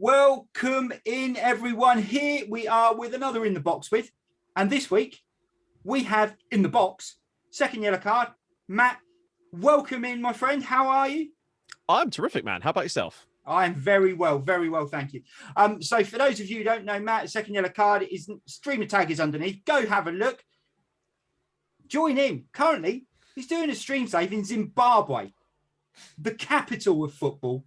Welcome in, everyone. Here we are with another In the Box with. And this week, we have in the box, second yellow card. Matt, welcome in, my friend. How are you? I'm terrific, man. How about yourself? I'm very well, thank you. So for those of you who don't know, Matt, second yellow card is streamer tag is underneath. Go have a look. Join him. Currently, he's doing a stream save in Zimbabwe, the capital of football.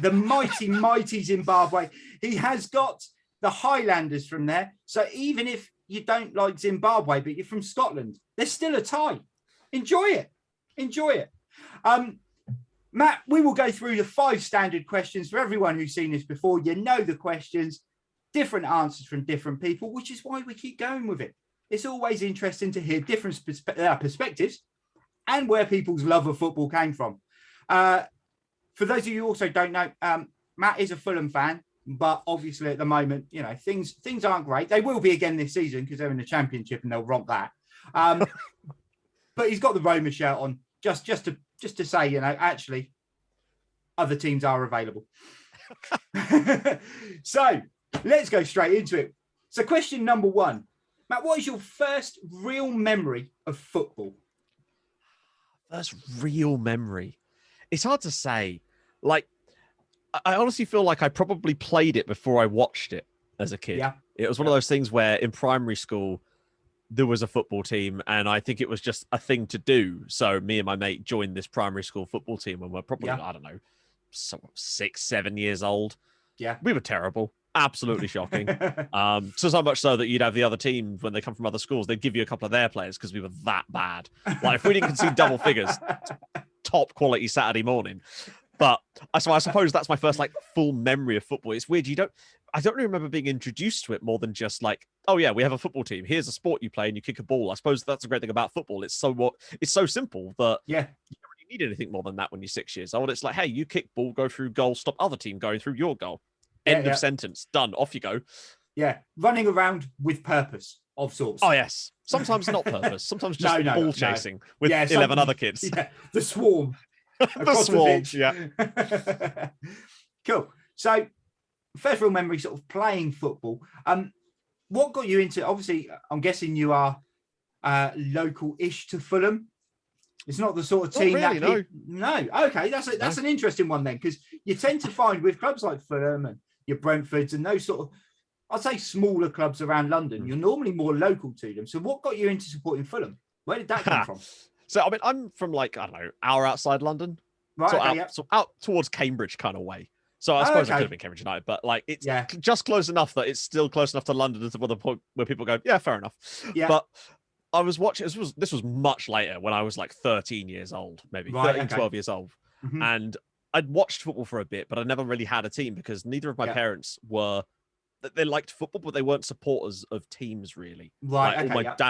The mighty Zimbabwe. He has got the Highlanders from there. So even if you don't like Zimbabwe, but you're from Scotland, there's still a tie. Enjoy it. Matt, we will go through the 5 standard questions for everyone who's seen this before. You know the questions, different answers from different people, which is why we keep going with it. It's always interesting to hear different perspectives and where people's love of football came from. For those of you who also don't know, Matt is a Fulham fan, but obviously at the moment, you know, things aren't great. They will be again this season because they're in the Championship and they'll romp that. But he's got the Roma shirt on just to say, you know, actually, other teams are available. So let's go straight into it. So question number 1, Matt, what is your first real memory of football? First real memory. It's hard to say. Like, I honestly feel like I probably played it before I watched it as a kid. Yeah. It was one of those things where in primary school, there was a football team and I think it was just a thing to do. So me and my mate joined this primary school football team when we're probably, I don't know, 6, 7 years old. Yeah. We were terrible. Absolutely shocking. So much so that you'd have the other team, when they come from other schools, they'd give you a couple of their players because we were that bad. Like if we didn't concede double figures, top quality Saturday morning. But I suppose that's my first like full memory of football. It's weird. I don't really remember being introduced to it more than just like, oh yeah, we have a football team. Here's a sport you play and you kick a ball. I suppose that's a great thing about football. It's so simple that you don't really need anything more than that when you're 6 years old. It's like, hey, you kick ball, go through goal, stop other team going through your goal. End of sentence. Done. Off you go. Yeah. Running around with purpose of sorts. Oh yes. Sometimes not purpose. Sometimes just ball chasing with 11 other kids. Yeah. The swarm. The swarm. Yeah. Cool. So first real memory sort of playing football. What got you into, obviously, I'm guessing you are local-ish to Fulham. It's not the sort of team really, no. Okay, that's an interesting one then, because you tend to find with clubs like Fulham and your Brentfords and those sort of, I'd say, smaller clubs around London, you're normally more local to them. So what got you into supporting Fulham? Where did that come from? So, I mean, I'm from like, I don't know, hour outside London. Right. So out towards Cambridge kind of way. So I suppose I could have been Cambridge United, but like it's just close enough that it's still close enough to London to the point where people go, yeah, fair enough. Yeah. But I was watching, this was much later when I was like 13 years old, maybe 12 years old. Mm-hmm. And I'd watched football for a bit, but I never really had a team because neither of my parents were, they liked football, but they weren't supporters of teams really. Right. Like,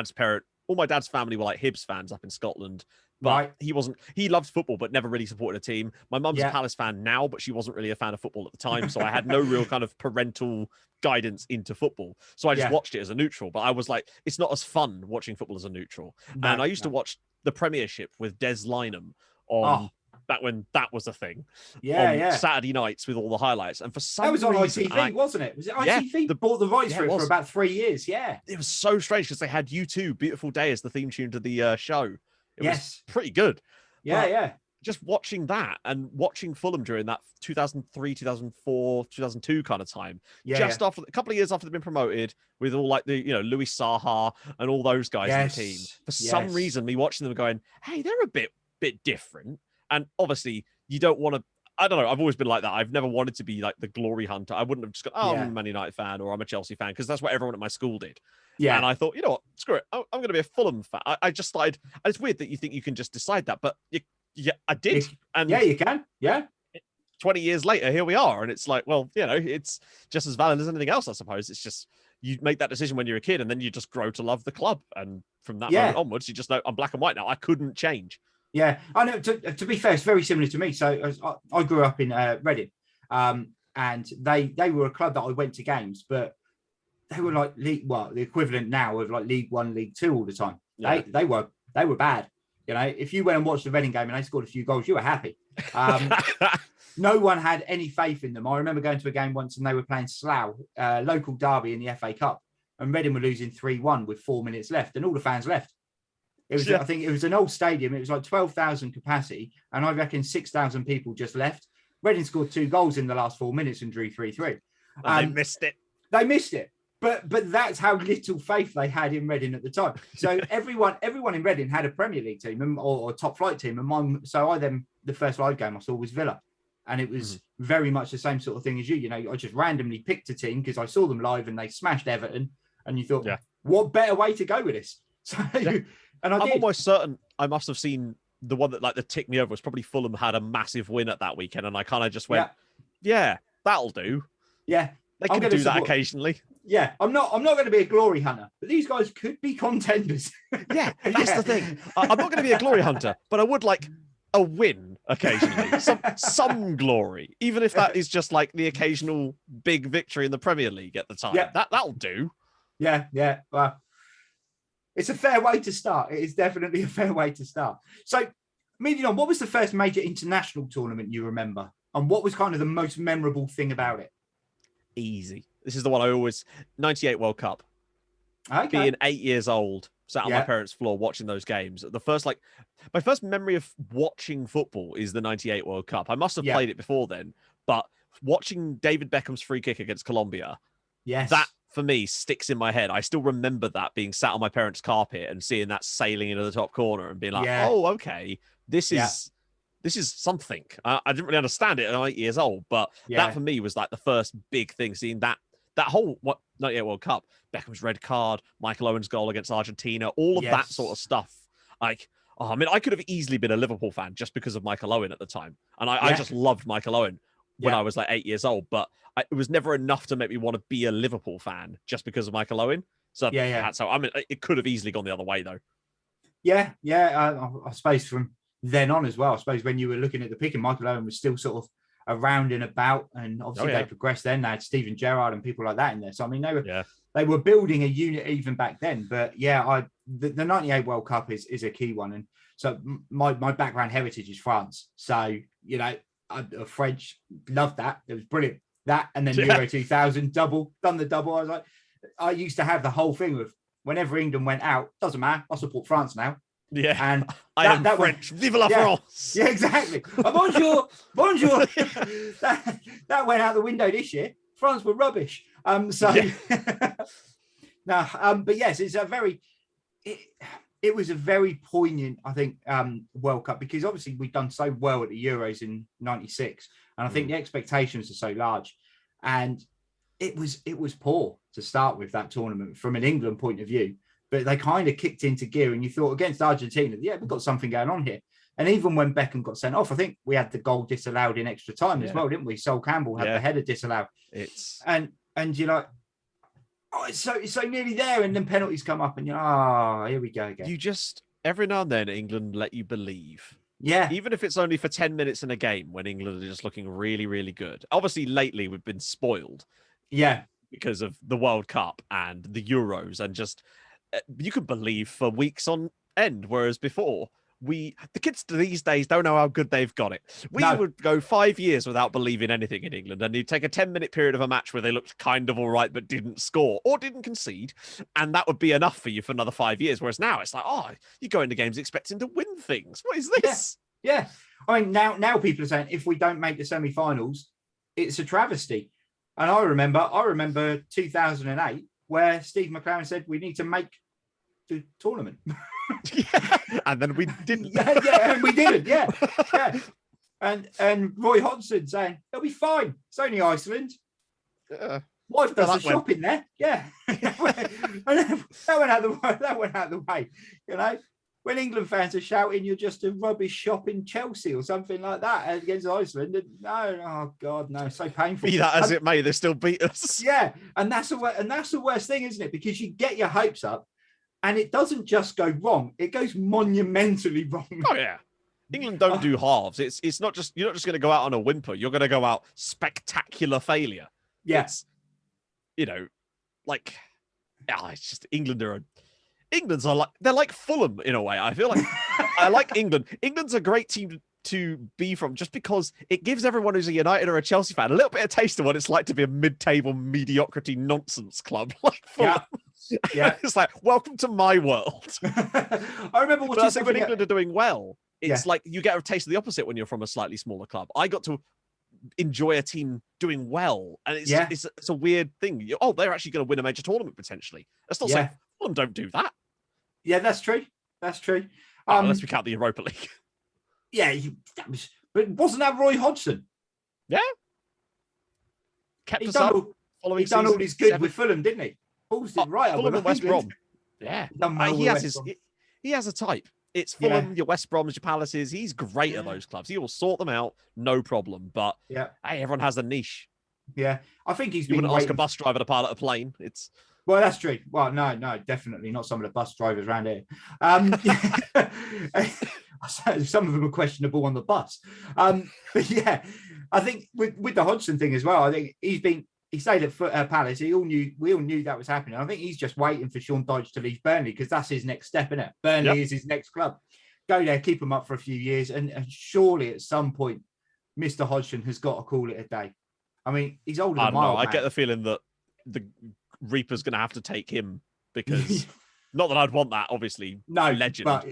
all my dad's family were like Hibs fans up in Scotland. But he loved football, but never really supported a team. My mum's a Palace fan now, but she wasn't really a fan of football at the time. So I had no real kind of parental guidance into football. So I just watched it as a neutral. But I was like, it's not as fun watching football as a neutral. And I used to watch the Premiership with Des Lynam on back when that was a thing. Saturday nights with all the highlights. And for some reason... That was on ITV, wasn't it? Was it ITV? They bought the rights for it for about 3 years. Yeah. It was so strange because they had U2, Beautiful Day, as the theme tune to the show. It was pretty good. Yeah. Just watching that and watching Fulham during that 2003, 2004, 2002 kind of time. After a couple of years after they've been promoted with all like the, Louis Saha and all those guys in the team. For some reason, me watching them going, hey, they're a bit different. And obviously you don't want to, I don't know. I've always been like that. I've never wanted to be like the glory hunter. I wouldn't have just gone, I'm a Man United fan or I'm a Chelsea fan because that's what everyone at my school did. Yeah. And I thought, you know what? Screw it. I'm going to be a Fulham fan. I just started. And it's weird that you think you can just decide that, but I did. And you can. Yeah. 20 years later, here we are. And it's like, well, it's just as valid as anything else, I suppose. It's just, you make that decision when you're a kid and then you just grow to love the club. And from that moment onwards, you just know I'm black and white now. I couldn't change. Yeah. I know. To be fair, it's very similar to me. So I grew up in Reading and they were a club that I went to games, but they were like the equivalent now of like League One, League Two all the time. Yeah. They were bad. If you went and watched the Reading game and they scored a few goals, you were happy. no one had any faith in them. I remember going to a game once and they were playing Slough, local derby in the FA Cup, and Reading were losing 3-1 with 4 minutes left, and all the fans left. It was, I think it was an old stadium. It was like 12,000 capacity, and I reckon 6,000 people just left. Reading scored 2 goals in the last 4 minutes and drew 3-3. And they missed it. They missed it. But that's how little faith they had in Reading at the time. So everyone in Reading had a Premier League team or top flight team. And the first live game I saw was Villa. And it was very much the same sort of thing as you. You know, I just randomly picked a team because I saw them live and they smashed Everton. And you thought, what better way to go with this? So, and I'm almost certain I must have seen the one that the ticked me over was probably Fulham had a massive win at that weekend. And I kind of just went, yeah, that'll do. Yeah. They can do that occasionally. Yeah, I'm not going to be a glory hunter, but these guys could be contenders. Yeah, that's the thing. I'm not going to be a glory hunter, but I would like a win occasionally, some glory, even if that is just like the occasional big victory in the Premier League at the time. Yeah. That'll do. Yeah. Well, it's a fair way to start. It is definitely a fair way to start. So, moving on, what was the first major international tournament you remember, and what was kind of the most memorable thing about it? Easy. This is the one I always... 98 World Cup. Okay. Being 8 years old, sat on my parents' floor watching those games. My first memory of watching football is the 98 World Cup. I must have played it before then, but watching David Beckham's free kick against Colombia, that for me sticks in my head. I still remember that being sat on my parents' carpet and seeing that sailing into the top corner and being like, oh, okay, this is something. I didn't really understand it at 8 years old, but that for me was like the first big thing, seeing that whole 98 World Cup, Beckham's red card, Michael Owen's goal against Argentina, all of that sort of stuff. Like, I mean, I could have easily been a Liverpool fan just because of Michael Owen at the time. And I just loved Michael Owen when I was like 8 years old, but it was never enough to make me want to be a Liverpool fan just because of Michael Owen. So that's how, I mean, it could have easily gone the other way though. Yeah. I suppose from then on as well, I suppose when you were looking at the pick and Michael Owen was still sort of around and about, and obviously they progressed then. They had Steven Gerrard and people like that in there. So I mean, they were building a unit even back then. But the 98 World Cup is a key one. And so my background heritage is France. So, you know, French, loved that. It was brilliant. That and then Euro 2000 done the double. I was like, I used to have the whole thing of whenever England went out, doesn't matter, I support France now. Yeah, and I am French. Vive la France! Yeah, exactly. Bonjour. that went out the window this year. France were rubbish. But yes, it's a very. It was a very poignant, I think, World Cup, because obviously we'd done so well at the Euros in '96, and I think the expectations are so large, and it was poor to start with that tournament from an England point of view. But they kind of kicked into gear, and you thought against Argentina, we've got something going on here. And even when Beckham got sent off, I think we had the goal disallowed in extra time as well, didn't we? Sol Campbell had the header disallowed. And you're like, oh, it's so nearly there, and then penalties come up, and you're here we go again. You just every now and then England let you believe. Yeah. Even if it's only for 10 minutes in a game when England are just looking really, really good. Obviously, lately we've been spoiled. Yeah. Because of the World Cup and the Euros, and just you could believe for weeks on end, whereas before the kids these days don't know how good they've got it. We would go 5 years without believing anything in England, and you'd take a 10-minute period of a match where they looked kind of all right but didn't score or didn't concede, and that would be enough for you for another 5 years. Whereas now it's like, you go into games expecting to win things. What is this? Yeah. I mean, now people are saying if we don't make the semi-finals, it's a travesty. And I remember 2008 where Steve McLaren said we need to make the tournament. And then we didn't. And we didn't. Yeah. And Roy Hodgson saying it'll be fine. It's only Iceland. Wife does the shopping there. Yeah. that went out the way. You know, when England fans are shouting, "You're just a rubbish shop in Chelsea" or something like that against Iceland. And oh God, no, so painful. Be that as it may, they still beat us. Yeah, and that's the worst thing, isn't it? Because you get your hopes up, and it doesn't just go wrong; it goes monumentally wrong. Oh yeah, England don't do halves. It's not just, you're not just going to go out on a whimper. You're going to go out spectacular failure. Yes, it's just England's they're like Fulham in a way. I feel like I like England. England's a great team to be from, just because it gives everyone who's a United or a Chelsea fan a little bit of taste of what it's like to be a mid-table mediocrity nonsense club like Fulham. Yeah. It's like, welcome to my world. I remember watching But when England are doing well, it's like you get a taste of the opposite when you're from a slightly smaller club. I got to enjoy a team doing well, and it's a weird thing. Oh, they're actually going to win a major tournament potentially. That's not saying Fulham don't do that. Yeah, that's true. That's true. Unless we count the Europa League. Yeah, but wasn't that Roy Hodgson? Yeah. Kept us up. He done all his good with Fulham, didn't he? Balls did right Fulham up and West Brom. Yeah. He has a type. It's Fulham, your West Broms, your Palaces. He's great at those clubs. He will sort them out, no problem. But hey, everyone has a niche. Yeah, I think he's you been. You wouldn't ask a bus driver to pilot a plane. It's well, that's true. Well, no, definitely not some of the bus drivers around here. Some of them are questionable on the bus. But yeah, I think with the Hodgson thing as well. I think he stayed at Palace. We all knew that was happening. I think he's just waiting for Sean Dyche to leave Burnley because that's his next step, isn't it? Burnley is his next club. Go there, keep him up for a few years, and surely at some point, Mr. Hodgson has got to call it a day. I mean, he's older than my old man. I get the feeling that the Reaper's going to have to take him because, not that I'd want that, obviously. No, legend. But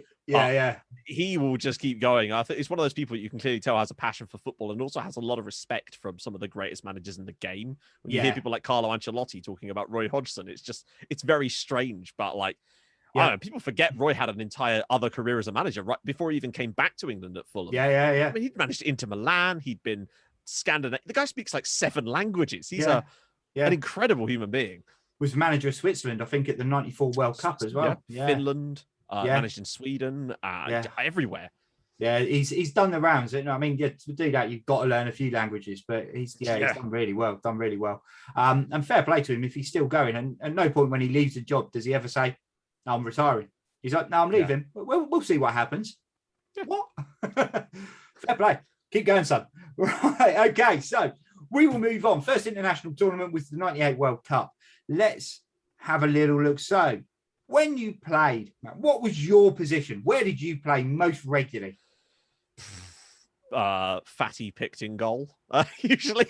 he will just keep going. I think he's one of those people you can clearly tell has a passion for football and also has a lot of respect from some of the greatest managers in the game. When you hear people like Carlo Ancelotti talking about Roy Hodgson, it's very strange. But like, I don't know, people forget Roy had an entire other career as a manager right before he even came back to England at Fulham. Yeah. I mean, he'd managed Inter Milan. He'd been Scandinavian. The guy speaks like 7 languages. He's an incredible human being. Was manager of Switzerland, I think, at the '94 World Cup as well. Yeah. Finland, managed in Sweden, everywhere. Yeah, he's done the rounds. I mean, to do that, you've got to learn a few languages, but he's done really well. And fair play to him if he's still going. And at no point when he leaves the job does he ever say, "No, I'm retiring." He's like, "No, I'm leaving. We'll see what happens." Yeah. What? Fair play. Keep going, son. Right. Okay. So we will move on. First international tournament was the '98 World Cup. Let's have a little look. So when you played, what was your position? Where did you play most regularly? Fatty picked in goal, usually.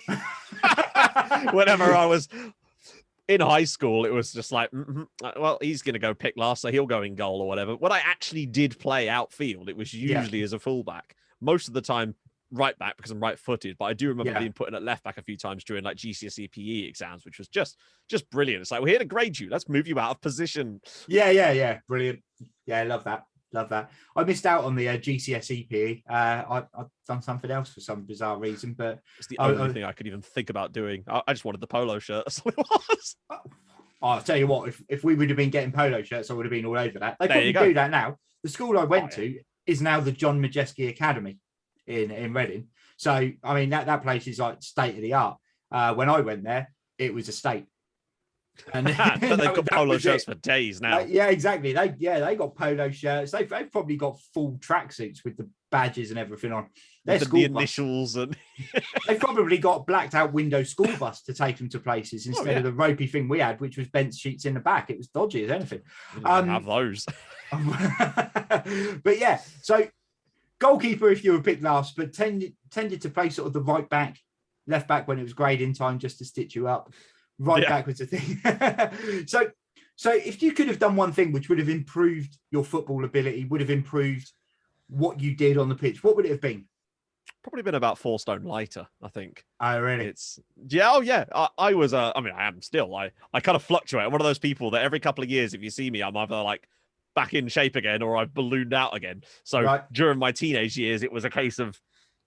Whenever I was in high school, it was just like, well, he's going to go pick last, so he'll go in goal or whatever. When I actually did play outfield, it was usually as a fullback. Most of the time, right back because I'm right-footed, but I do remember being put in at left back a few times during like GCSE PE exams, which was just brilliant. It's like, we're here to grade you. Let's move you out of position. Yeah. Brilliant. Yeah, I love that. I missed out on the GCSE PE. I've done something else for some bizarre reason, but it's the only thing I could even think about doing. I just wanted the polo shirt. That's what it was. I'll tell you what, if we would have been getting polo shirts, I would have been all over that. They probably do that now. The school I went to is now the John Majeski Academy in Reading. So, I mean, that place is like state of the art. When I went there, it was a state. And but they've got polo shirts for days now. Yeah, exactly. They got polo shirts. They've probably got full tracksuits with the badges and everything on. The initials and they've probably got blacked out window school bus to take them to places instead of the ropey thing we had, which was bench sheets in the back. It was dodgy as anything. Have those. But yeah, so goalkeeper if you were picked last, but tended to play sort of the right back, left back when it was grading time just to stitch you up. Right back was the thing. So if you could have done one thing which would have improved your football ability, would have improved what you did on the pitch, what would it have been? Probably been about 4 stone lighter, I think. Oh, really? I was I am still. I kind of fluctuate. I'm one of those people that every couple of years, if you see me, I'm either like back in shape again or I've ballooned out again. So during my teenage years, it was a case of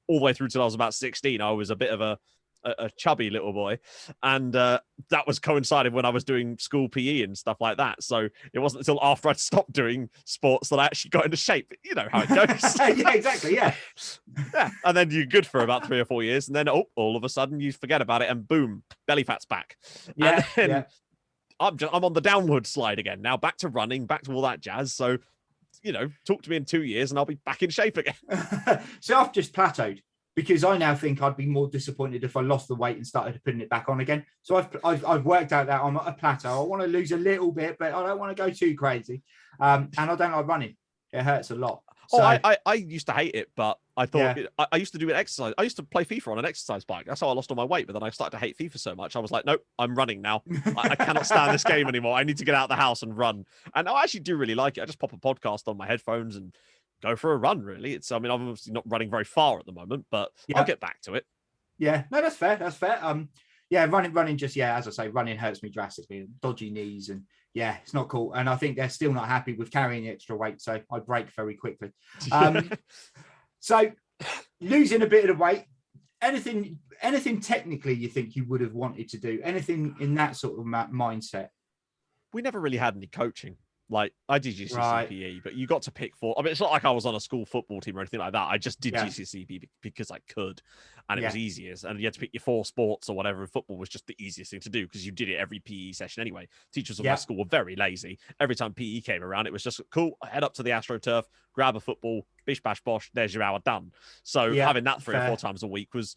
all the way through till I was about 16, I was a bit of a chubby little boy, and that was coincided when I was doing school PE and stuff like that. So it wasn't until after I'd stopped doing sports that I actually got into shape. You know how it goes. Yeah, exactly. Yeah. And then you're good for about 3 or 4 years, and then all of a sudden you forget about it, and boom, belly fat's back. Yeah. And then I'm on the downward slide again now, back to running, back to all that jazz. So, talk to me in 2 years, and I'll be back in shape again. So I've just plateaued. Because I now think I'd be more disappointed if I lost the weight and started putting it back on again. So I've worked out that I'm at a plateau. I want to lose a little bit, but I don't want to go too crazy. And I don't like running. It hurts a lot. So, I used to hate it, but I thought I used to do an exercise. I used to play FIFA on an exercise bike. That's how I lost all my weight. But then I started to hate FIFA so much. I was like, nope, I'm running now. I cannot stand this game anymore. I need to get out of the house and run. And I actually do really like it. I just pop a podcast on my headphones and go for a run, really. I mean, I'm obviously not running very far at the moment, but I'll get back to it. Yeah, no, that's fair. That's fair. Running just, as I say, running hurts me drastically. Dodgy knees and it's not cool. And I think they're still not happy with carrying the extra weight. So I break very quickly. So losing a bit of weight, anything technically you think you would have wanted to do? Anything in that sort of mindset? We never really had any coaching. Like, I did GCSE, but you got to pick I mean, it's not like I was on a school football team or anything like that. I just did GCSE because I could, and it was easiest. And you had to pick your 4 sports or whatever. And football was just the easiest thing to do because you did it every PE session anyway. Teachers of my school were very lazy. Every time PE came around, it was just cool. Head up to the AstroTurf, grab a football, bish bash bosh. There's your hour done. So having that 3 or 4 times a week was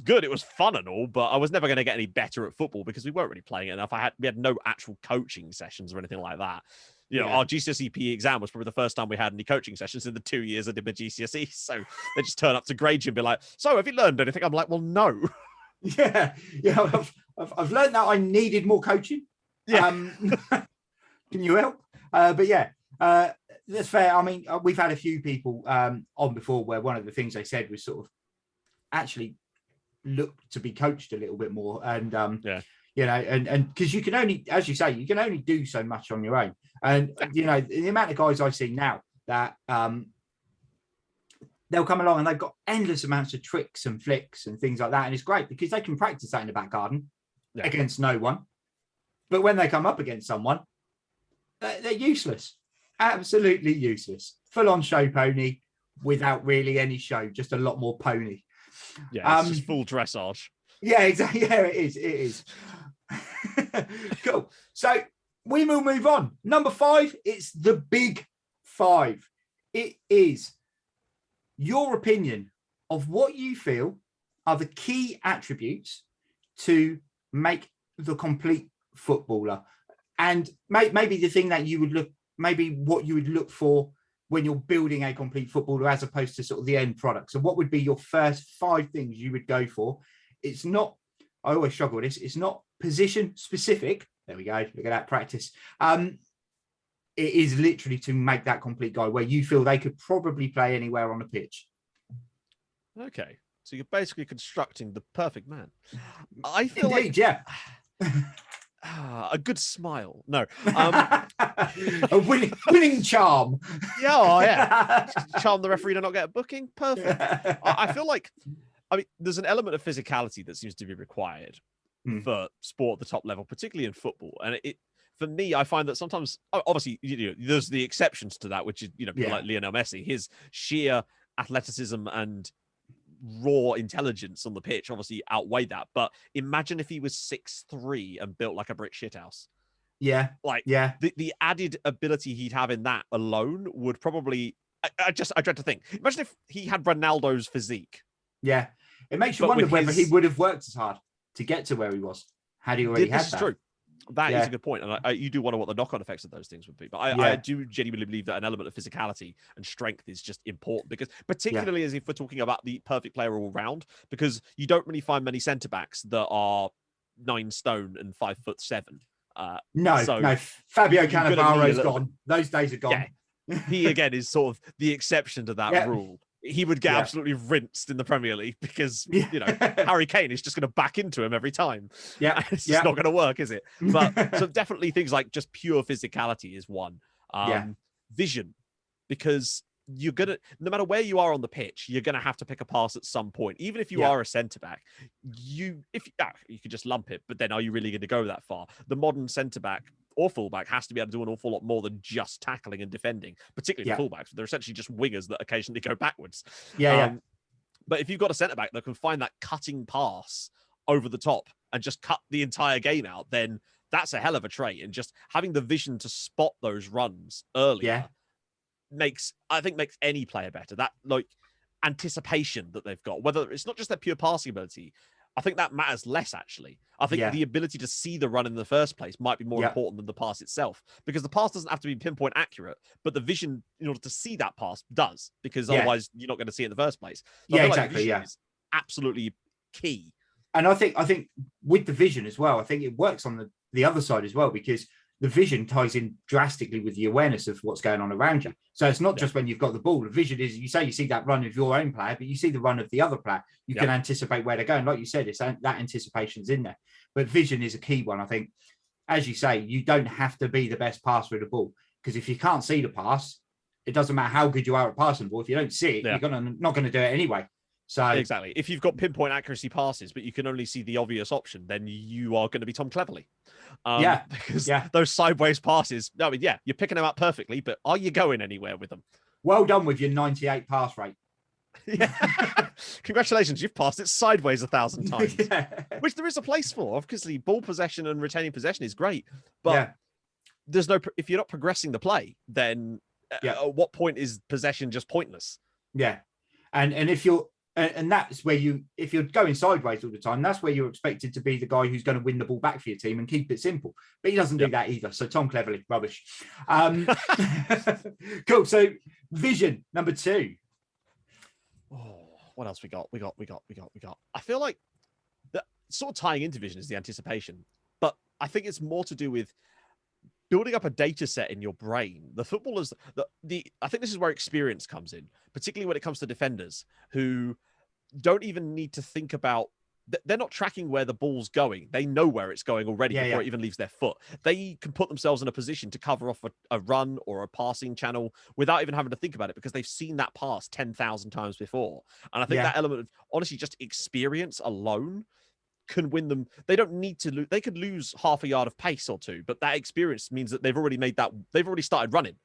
good. It was fun and all, but I was never going to get any better at football because we weren't really playing it enough. We had no actual coaching sessions or anything like that. Our GCSE PE exam was probably the first time we had any coaching sessions in the 2 years I did my GCSE. So they just turn up to grade you and be like, so have you learned anything? I'm like, well, no. I've learned that I needed more coaching. Can you help? That's fair. I mean, we've had a few people on before where one of the things they said was sort of actually look to be coached a little bit more. And and because you can only, as you say, you can only do so much on your own. And the amount of guys I see now that they'll come along and they've got endless amounts of tricks and flicks and things like that, and it's great because they can practice that in the back garden against no one. But when they come up against someone, they're useless, absolutely useless. Full on show pony without really any show, just a lot more pony. It's just full dressage. Yeah, exactly. Yeah, it is. Cool. So we will move on. Number 5, it's the big 5. It is your opinion of what you feel are the key attributes to make the complete footballer. And maybe the thing that you would what you would look for when you're building a complete footballer as opposed to sort of the end product. So what would be your first 5 things you would go for? It's not, I always struggle with this, it's not position specific. There we go. Look at that practice. It is literally to make that complete guy where you feel they could probably play anywhere on the pitch. Okay. So you're basically constructing the perfect man. I feel Indeed, a good smile. No. A winning charm. Charm the referee to not get a booking. Perfect. I feel like, I mean, there's an element of physicality that seems to be required for sport at the top level, particularly in football. And for me, I find that sometimes, obviously, there's the exceptions to that, which is, people like Lionel Messi, his sheer athleticism and raw intelligence on the pitch obviously outweigh that. But imagine if he was 6'3" and built like a brick shithouse. The added ability he'd have in that alone would probably, I dread to think. Imagine if he had Ronaldo's physique. Yeah, it makes you wonder whether he would have worked as hard to get to where he was had he already had that. True. That is a good point, and you do wonder what the knock-on effects of those things would be. But I do genuinely believe that an element of physicality and strength is just important, because particularly as if we're talking about the perfect player all round, because you don't really find many centre backs that are 9 stone and 5'7". No. Fabio Cannavaro's gone. Those days are gone. Yeah. He again is sort of the exception to that rule. He would get absolutely rinsed in the Premier League because, Harry Kane is just going to back into him every time. Yeah. It's just not going to work, is it? But so definitely things like just pure physicality is one. Vision, because you're going to, no matter where you are on the pitch, you're going to have to pick a pass at some point. Even if you are a centre-back, you could just lump it, but then are you really going to go that far? The modern centre-back or fullback has to be able to do an awful lot more than just tackling and defending, particularly the fullbacks. They're essentially just wingers that occasionally go backwards. But if you've got a centre-back that can find that cutting pass over the top and just cut the entire game out, then that's a hell of a trait. And just having the vision to spot those runs earlier makes any player better. That anticipation that they've got, whether it's not just their pure passing ability, I think that matters less actually. I think Yeah. the ability to see the run in the first place might be more Yeah. important than the pass itself, because the pass doesn't have to be pinpoint accurate, but the vision in order to see that pass does, because Yeah. otherwise you're not going to see it in the first place. So Yeah, I feel like exactly. vision Yeah. is absolutely key. And I think with the vision as well, I think it works on the other side as well, because the vision ties in drastically with the awareness of what's going on around you. So it's not just when you've got the ball. The vision is, you see that run of your own player, but you see the run of the other player. You can anticipate where they're going. Like you said, it's that anticipation's in there. But vision is a key one. I think, as you say, you don't have to be the best passer of the ball, because if you can't see the pass, it doesn't matter how good you are at passing the ball. If you don't see it, you're not going to do it anyway. So exactly. If you've got pinpoint accuracy passes, but you can only see the obvious option, then you are going to be Tom Cleverley. Because those sideways passes, I mean, you're picking them up perfectly, but are you going anywhere with them? Well done with your 98 pass rate. Congratulations, you've passed it sideways 1,000 times, which there is a place for. Obviously, ball possession and retaining possession is great, but there's no. If you're not progressing the play, then at what point is possession just pointless? Yeah, and if you're and that's where if you're going sideways all the time, that's where you're expected to be the guy who's going to win the ball back for your team and keep it simple. But he doesn't do that either. So Tom Cleverley, rubbish. Cool. So vision number 2. Oh, what else we got? We got. I feel like that sort of tying into vision is the anticipation, but I think it's more to do with building up a data set in your brain. The footballers, I think this is where experience comes in, particularly when it comes to defenders who don't even need to think about. They're not tracking where the ball's going. They know where it's going already before it even leaves their foot. They can put themselves in a position to cover off a run or a passing channel without even having to think about it, because they've seen that pass 10,000 times before. And I think that element of, honestly, just experience alone can win them. They don't need to lose. They could lose half a yard of pace or two, but that experience means that they've already started running.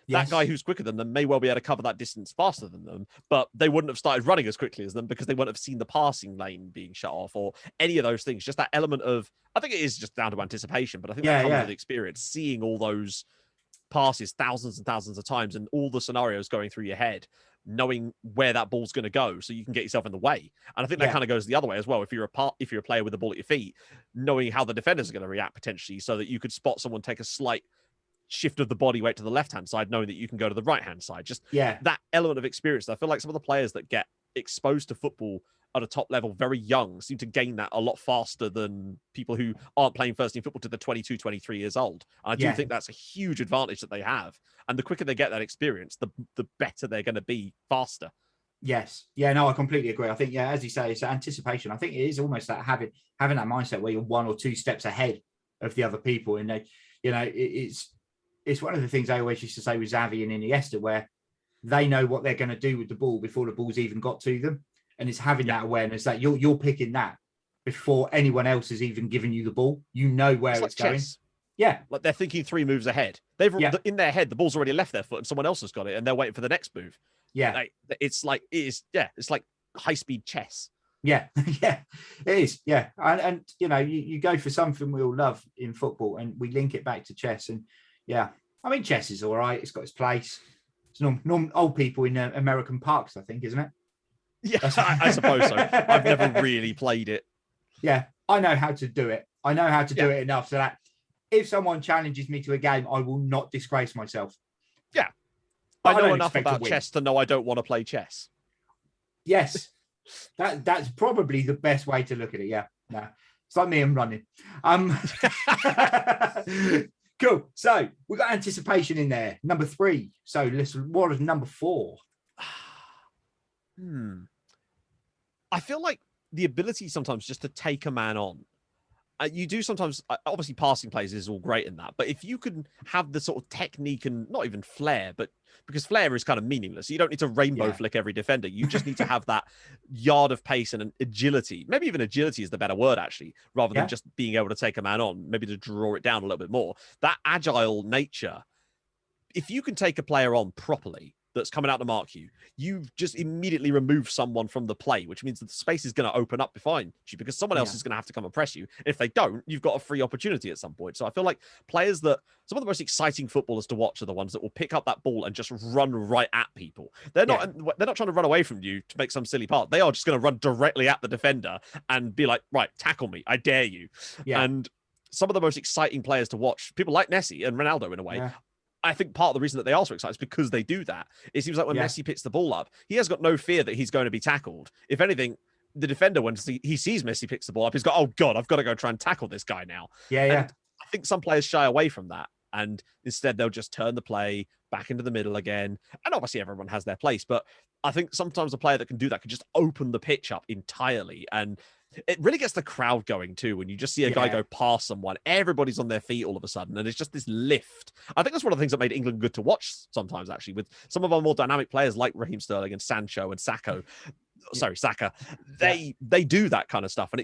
That guy who's quicker than them may well be able to cover that distance faster than them, but they wouldn't have started running as quickly as them because they wouldn't have seen the passing lane being shut off or any of those things. Just that element of, I think it is just down to anticipation, but I think that comes with experience, seeing all those passes thousands and thousands of times and all the scenarios going through your head, knowing where that ball's going to go so you can get yourself in the way. And I think that kind of goes the other way as well. If you're a player with the ball at your feet, knowing how the defenders are going to react potentially, so that you could spot someone take a slight shift of the body weight to the left-hand side, knowing that you can go to the right-hand side. Just that element of experience. I feel like some of the players that get exposed to football at a top level very young seem to gain that a lot faster than people who aren't playing first team football to the 22, 23 years old. And I do think that's a huge advantage that they have. And the quicker they get that experience, the better they're going to be faster. Yes. Yeah, no, I completely agree. I think, as you say, it's anticipation. I think it is almost that having that mindset where you're 1 or 2 steps ahead of the other people. And it's one of the things I always used to say with Xavi and Iniesta, where they know what they're going to do with the ball before the ball's even got to them. And it's having that awareness that you're picking that before anyone else has even given you the ball. You know where it's going. Chess. Yeah. Like they're thinking 3 moves ahead. In their head, the ball's already left their foot and someone else has got it and they're waiting for the next move. Yeah. It's like high-speed chess. Yeah. Yeah, it is. Yeah. And you go for something we all love in football and we link it back to chess. And I mean, chess is all right. It's got its place. It's normal old people in American parks, I think, isn't it? Yeah, I suppose so. I've never really played it. Yeah, I know how to do it. I know how to do it enough so that if someone challenges me to a game, I will not disgrace myself. Yeah. I know enough about chess to know I don't want to play chess. Yes. That's probably the best way to look at it. Yeah. No. It's like me and running. Cool. So we've got anticipation in there. Number 3. So listen, what is number 4? I feel like the ability sometimes just to take a man on. You do sometimes, obviously passing plays is all great in that, but if you can have the sort of technique and not even flair, but because flair is kind of meaningless. You don't need to rainbow flick every defender. You just need to have that yard of pace and an agility. Maybe even agility is the better word, actually, rather than just being able to take a man on, maybe to draw it down a little bit more. That agile nature, if you can take a player on properly, that's coming out to mark you, you've just immediately removed someone from the play, which means that the space is going to open up behind you because someone else is going to have to come and press you. If they don't, you've got a free opportunity at some point. So I feel like players that some of the most exciting footballers to watch are the ones that will pick up that ball and just run right at people. They're not trying to run away from you to make some silly part. They are just going to run directly at the defender and be like, right, tackle me. I dare you. And some of the most exciting players to watch, people like Messi and Ronaldo in a way, I think part of the reason that they are so excited is because they do that. It seems like when Messi picks the ball up, he has got no fear that he's going to be tackled. If anything, the defender, when he sees Messi picks the ball up, he's got, oh God, I've got to go try and tackle this guy now. And I think some players shy away from that. And instead, they'll just turn the play back into the middle again. And obviously, everyone has their place. But I think sometimes a player that can do that can just open the pitch up entirely. And it really gets the crowd going too when you just see a guy go past someone. Everybody's on their feet all of a sudden, and it's just this lift. I think that's one of the things that made England good to watch sometimes, actually, with some of our more dynamic players like Raheem Sterling and Sancho and Saka. They do that kind of stuff, and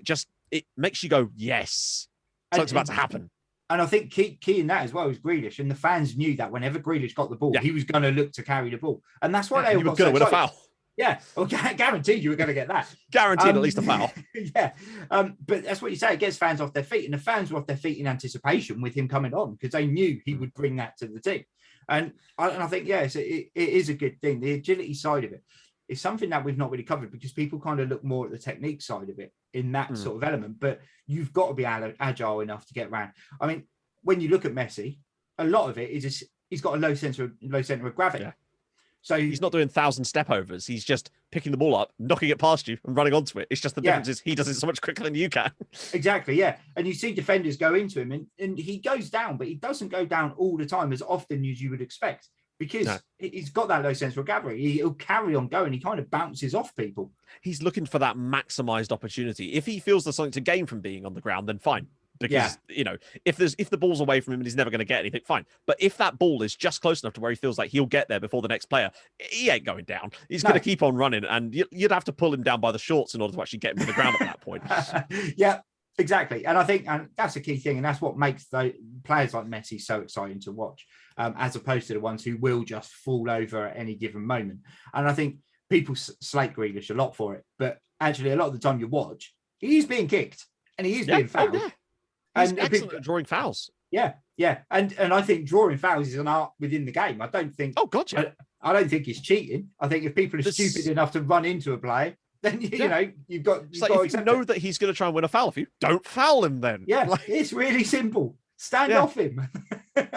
it makes you go, yes, something's about to happen. And I think key in that as well is Grealish, and the fans knew that whenever Grealish got the ball, he was going to look to carry the ball, and that's why they were going to win a foul. Yeah, well, guaranteed you were going to get that. Guaranteed at least a foul. But that's what you say. It gets fans off their feet, and the fans were off their feet in anticipation with him coming on because they knew he would bring that to the team. And I think, it is a good thing. The agility side of it is something that we've not really covered because people kind of look more at the technique side of it in that sort of element. But you've got to be agile enough to get around. I mean, when you look at Messi, a lot of it is he's got a low center of gravity. Yeah. So he's not doing 1,000 step overs. He's just picking the ball up, knocking it past you, and running onto it. It's just the difference is he does it so much quicker than you can. Exactly, yeah. And you see defenders go into him, and he goes down, but he doesn't go down all the time as often as you would expect because he's got that low central gravity. He'll carry on going. He kind of bounces off people. He's looking for that maximized opportunity. If he feels there's something to gain from being on the ground, then fine. Because, if the ball's away from him and he's never going to get anything, fine. But if that ball is just close enough to where he feels like he'll get there before the next player, he ain't going down. He's going to keep on running, and you'd have to pull him down by the shorts in order to actually get him to the ground at that point. Yeah, exactly. And I think that's a key thing, and that's what makes the players like Messi so exciting to watch, as opposed to the ones who will just fall over at any given moment. And I think people slate Grealish a lot for it, but actually a lot of the time you watch, he is being kicked and he is being fouled. He's excellent at drawing fouls. Yeah. And I think drawing fouls is an art within the game. I don't think. Oh, gotcha. I don't think it's cheating. I think if people are stupid enough to run into a player, then you know you've got. If you know that he's going to try and win a foul off you, don't foul him then. Yeah, it's really simple. Stand off him.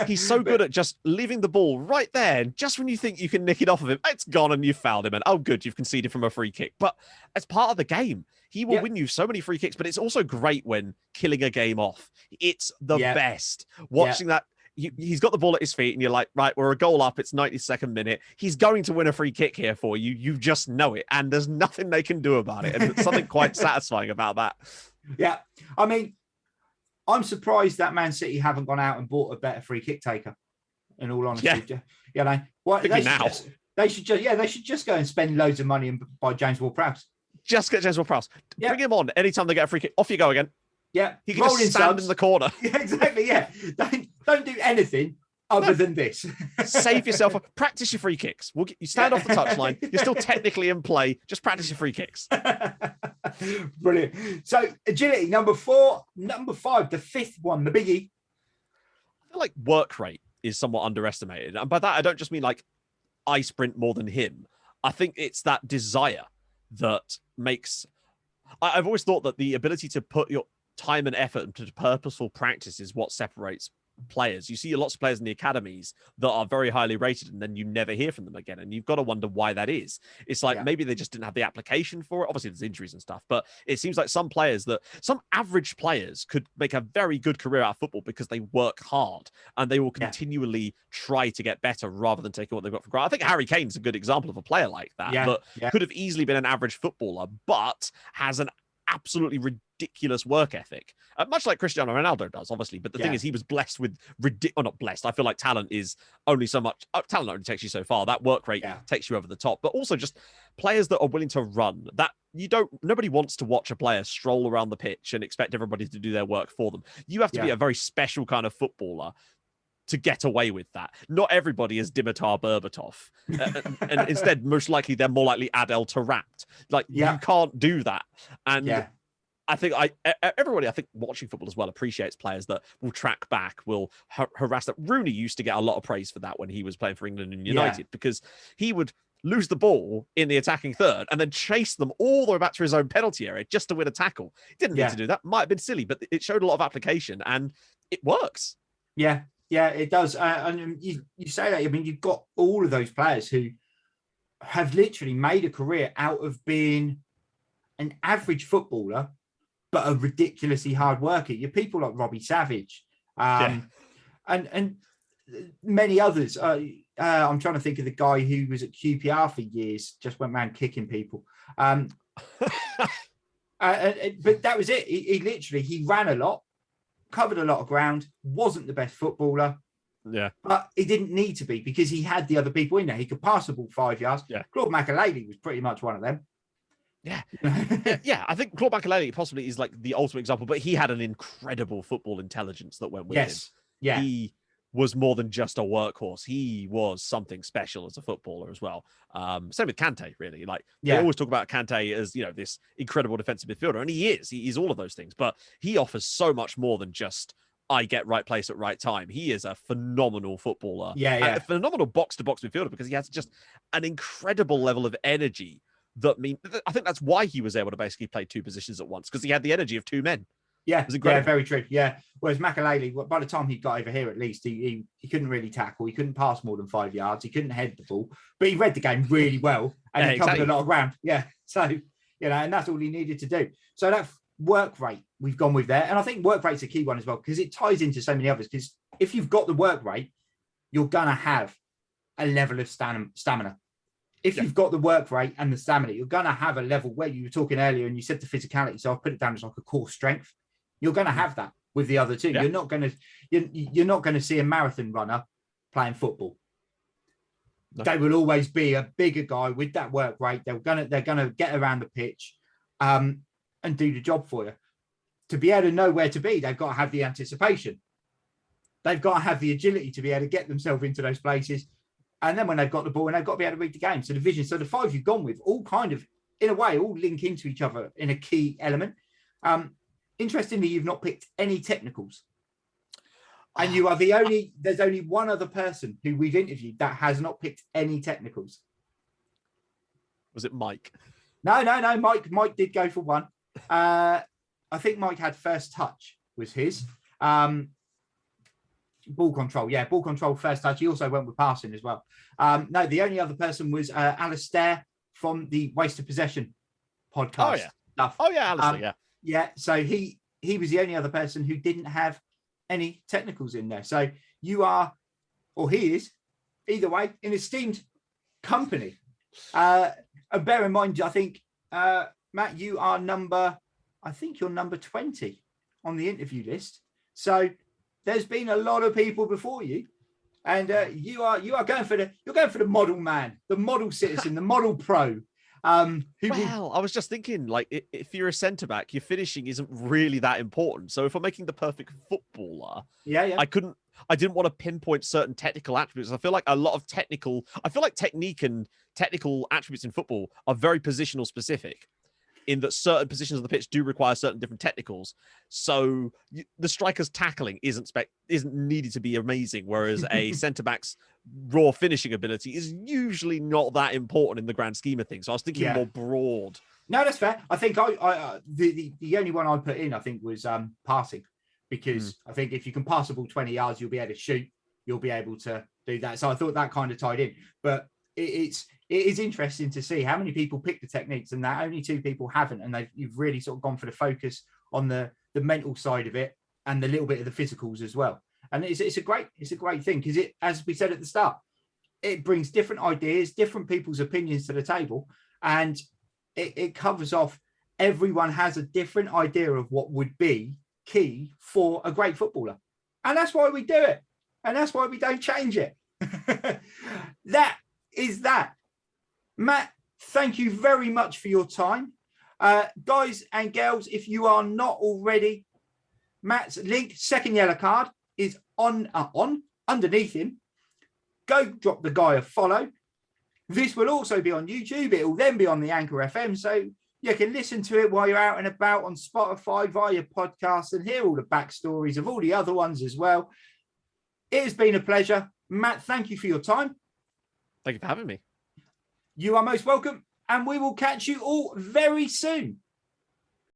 He's so good at just leaving the ball right there, and just when you think you can nick it off of him, it's gone and you've fouled him. And oh, good, you've conceded from a free kick. But as part of the game, he will win you so many free kicks. But it's also great when killing a game off. It's the best. Watching that, he's got the ball at his feet, and you're like, right, we're a goal up. It's 92nd minute. He's going to win a free kick here for you. You just know it, and there's nothing they can do about it. And there's something quite satisfying about that. Yeah, I mean, I'm surprised that Man City haven't gone out and bought a better free kick taker. In all honesty, they should just go and spend loads of money and buy James Ward-Prowse. Just get James Ward-Prowse. Bring him on anytime they get a free kick. Off you go again. Yeah, he can just stand in the corner. Yeah, exactly. Yeah, don't do anything other than this. Save yourself. Practice your free kicks. You stand off the touchline. You're still technically in play. Just practice your free kicks. Brilliant. So agility, number 4, number 5, the 5th one, the biggie. I feel like work rate is somewhat underestimated, and by that I don't just mean like I sprint more than him. I think it's that desire that makes. I've always thought that the ability to put your time and effort into purposeful practice is what separates players. You see lots of players in the academies that are very highly rated, and then you never hear from them again, and you've got to wonder why that is. It's like maybe they just didn't have the application for it. Obviously there's injuries and stuff, but it seems like some average players could make a very good career out of football because they work hard and they will continually try to get better rather than taking what they've got for granted. I think Harry Kane's a good example of a player like that could have easily been an average footballer but has an absolutely ridiculous work ethic, much like Cristiano Ronaldo does, obviously. But the thing is, he was blessed with not blessed. I feel like talent is only so much. Talent only takes you so far. That work rate takes you over the top. But also just players that are willing to run. That nobody wants to watch a player stroll around the pitch and expect everybody to do their work for them. You have to be a very special kind of footballer to get away with that. Not everybody is Dimitar Berbatov. And instead, most likely, they're more likely Adel Taarabt. Like, you can't do that. And I think everybody, I think, watching football as well appreciates players that will track back, will harass that. Rooney used to get a lot of praise for that when he was playing for England and United, because he would lose the ball in the attacking third and then chase them all the way back to his own penalty area just to win a tackle. He didn't need to do that. Might have been silly, but it showed a lot of application and it works. Yeah, it does. And you say that, I mean, you've got all of those players who have literally made a career out of being an average footballer, but a ridiculously hard worker. You're people like Robbie Savage, and many others. I'm trying to think of the guy who was at QPR for years, just went around kicking people. But that was it. He literally ran a lot, covered a lot of ground, wasn't the best footballer. Yeah. But he didn't need to be, because he had the other people in there. He could pass the ball 5 yards. Yeah. Claude Makélélé was pretty much one of them. Yeah. I think Claude Makélélé possibly is like the ultimate example, but he had an incredible football intelligence that went with him. Yeah. He was more than just a workhorse. He was something special as a footballer as well. Same with Kante, really. Like, they always talk about Kante as, you know, this incredible defensive midfielder, and he is. He's all of those things, but he offers so much more than just, I get right place at right time. He is a phenomenal footballer. A phenomenal box-to-box midfielder, because he has just an incredible level of energy. I think that's why he was able to basically play two positions at once, because he had the energy of two men. Yeah, very true. Yeah. Whereas Makélélé, by the time he got over here, at least he couldn't really tackle. He couldn't pass more than 5 yards. He couldn't head the ball, but he read the game really well, and he covered a lot of ground. Yeah. So, you know, and that's all he needed to do. So that work rate we've gone with there, and I think work rate's a key one as well, because it ties into so many others. Because if you've got the work rate, you're gonna have a level of stamina. If you've got the work rate and the stamina, you're going to have a level where you were talking earlier and you said the physicality. So I'll put it down as like a core strength. You're going to have that with the other two. Yeah. You're not going to see a marathon runner playing football. No. They will always be a bigger guy with that work rate. They're going to get around the pitch and do the job for you. To be able to know where to be, they've got to have the anticipation. They've got to have the agility to be able to get themselves into those places. And then when they've got the ball, and they've got to be able to read the game. So the vision, so the five you've gone with, all kind of, in a way, all link into each other in a key element. Interestingly, you've not picked any technicals. And you are there's only one other person who we've interviewed that has not picked any technicals. Was it Mike? No. Mike did go for one. I think Mike had first touch was his. Ball control, ball control, first touch. He also went with passing as well. No, the only other person was Alistair from the Waste of Possession podcast. Alistair, Yeah, so he was the only other person who didn't have any technicals in there. So you are, or he is, either way, in esteemed company. And bear in mind, I think, Matt, you're number 20 on the interview list. So there's been a lot of people before you, and you are going for the model man, the model citizen, the model pro. I was just thinking, like, if you're a centre back, your finishing isn't really that important. So if I'm making the perfect footballer, I didn't want to pinpoint certain technical attributes. I feel like technique and technical attributes in football are very positional specific, in that certain positions of the pitch do require certain different technicals. So the striker's tackling isn't needed to be amazing, whereas a centre-back's raw finishing ability is usually not that important in the grand scheme of things. So I was thinking more broad. No, that's fair. I think the only one I put in, I think, was passing, because I think if you can pass the ball 20 yards, you'll be able to shoot. You'll be able to do that. So I thought that kind of tied in. But it is interesting to see how many people pick the techniques, and that only two people haven't, and you've really sort of gone for the focus on the mental side of it and the little bit of the physicals as well. And it's a great thing, because it, as we said at the start, it brings different ideas, different people's opinions to the table, and it covers off. Everyone has a different idea of what would be key for a great footballer, and that's why we do it, and that's why we don't change it. That is that. Matt, thank you very much for your time. Guys and girls, if you are not already, Matt's link, Second Yellow Card, is on underneath him. Go drop the guy a follow. This will also be on YouTube. It will then be on the Anchor FM. So you can listen to it while you're out and about on Spotify via your podcast and hear all the backstories of all the other ones as well. It has been a pleasure. Matt, thank you for your time. Thank you for having me. You are most welcome. And we will catch you all very soon.